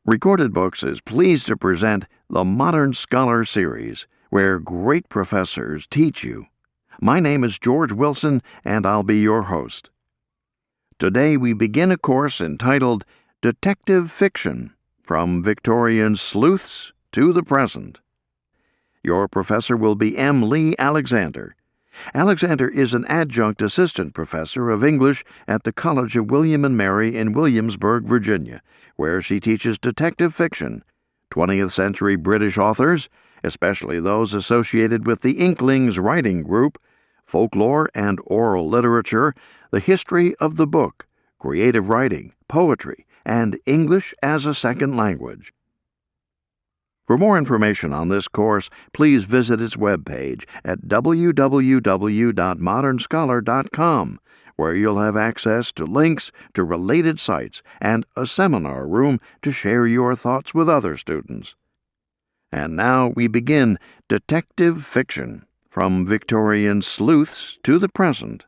Recorded Books is pleased to present the Modern Scholar series, where great professors teach you. My name is George Wilson, and I'll be your host. Today we begin a course entitled Detective Fiction, from Victorian Sleuths to the Present. Your professor will be M. Lee Alexander. Alexander is an adjunct assistant professor of English at the College of William and Mary in Williamsburg, Virginia, where she teaches detective fiction, 20th century British authors, especially those associated with the Inklings writing group, folklore and oral literature, the history of the book, creative writing, poetry, and English as a second language. For more information on this course, please visit its webpage at www.modernscholar.com, where you'll have access to links to related sites and a seminar room to share your thoughts with other students. And now we begin Detective Fiction, from Victorian Sleuths to the Present.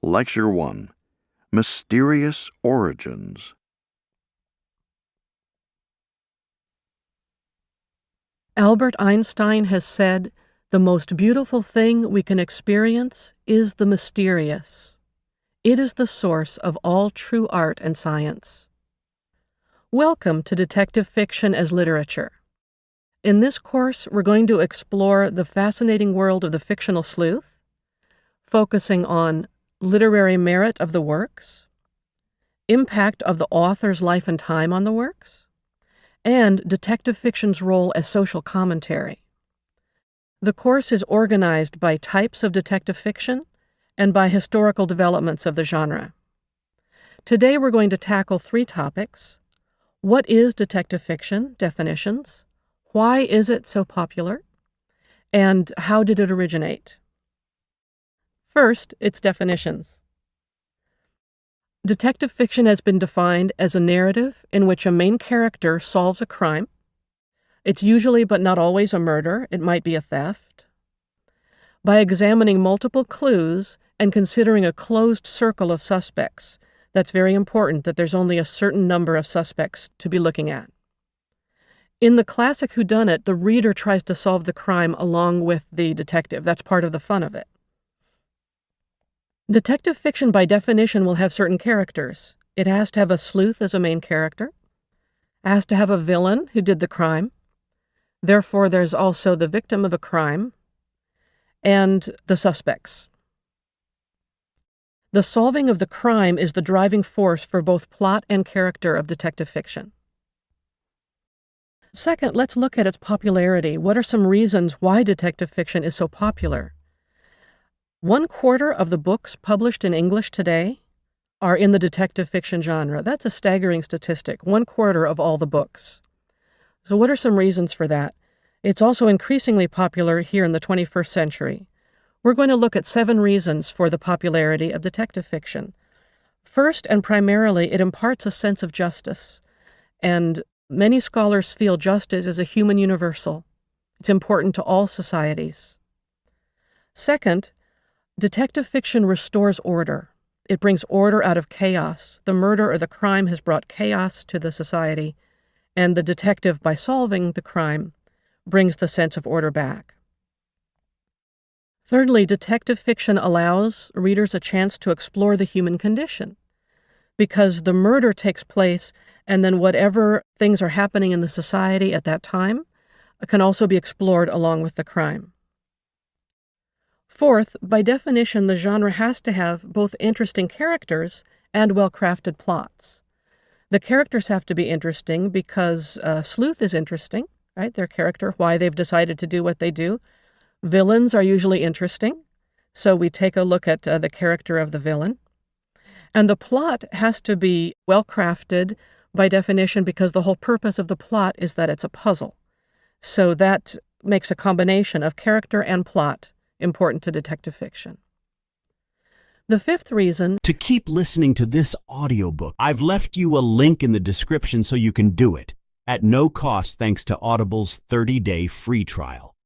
Lecture 1. Mysterious Origins. Albert Einstein has said, "The most beautiful thing we can experience is the mysterious. It is the source of all true art and science." Welcome to Detective Fiction as Literature. In this course, we're going to explore the fascinating world of the fictional sleuth, focusing on literary merit of the works, impact of the author's life and time on the works, and detective fiction's role as social commentary. The course is organized by types of detective fiction and by historical developments of the genre. Today we're going to tackle 3 topics. What is detective fiction? Definitions. Why is it so popular? And how did it originate? First, its definitions. Detective fiction has been defined as a narrative in which a main character solves a crime. It's usually, but not always, a murder. It might be a theft. By examining multiple clues and considering a closed circle of suspects, that's very important that there's only a certain number of suspects to be looking at. In the classic whodunit, the reader tries to solve the crime along with the detective. That's part of the fun of it. Detective fiction, by definition, will have certain characters. It has to have a sleuth as a main character. It has to have a villain who did the crime. Therefore, there's also the victim of a crime and the suspects. The solving of the crime is the driving force for both plot and character of detective fiction. Second, let's look at its popularity. What are some reasons why detective fiction is so popular? 1/4 of the books published in English today are in the detective fiction genre. That's a staggering statistic, 1/4 of all the books. So what are some reasons for that? It's also increasingly popular here in the 21st century. We're going to look at 7 reasons for the popularity of detective fiction. First, and primarily, it imparts a sense of justice, and many scholars feel justice is a human universal. It's important to all societies. Second, detective fiction restores order. It brings order out of chaos. The murder or the crime has brought chaos to the society, and the detective, by solving the crime, brings the sense of order back. Thirdly, detective fiction allows readers a chance to explore the human condition, because the murder takes place, and then whatever things are happening in the society at that time can also be explored along with the crime. Fourth, by definition, the genre has to have both interesting characters and well-crafted plots. The characters have to be interesting because sleuth is interesting, right? Their character, why they've decided to do what they do. Villains are usually interesting, so we take a look at the character of the villain. And the plot has to be well-crafted by definition because the whole purpose of the plot is that it's a puzzle. So that makes a combination of character and plot important to detective fiction. The fifth reason... To keep listening to this audiobook, I've left you a link in the description so you can do it, at no cost thanks to Audible's 30-day free trial.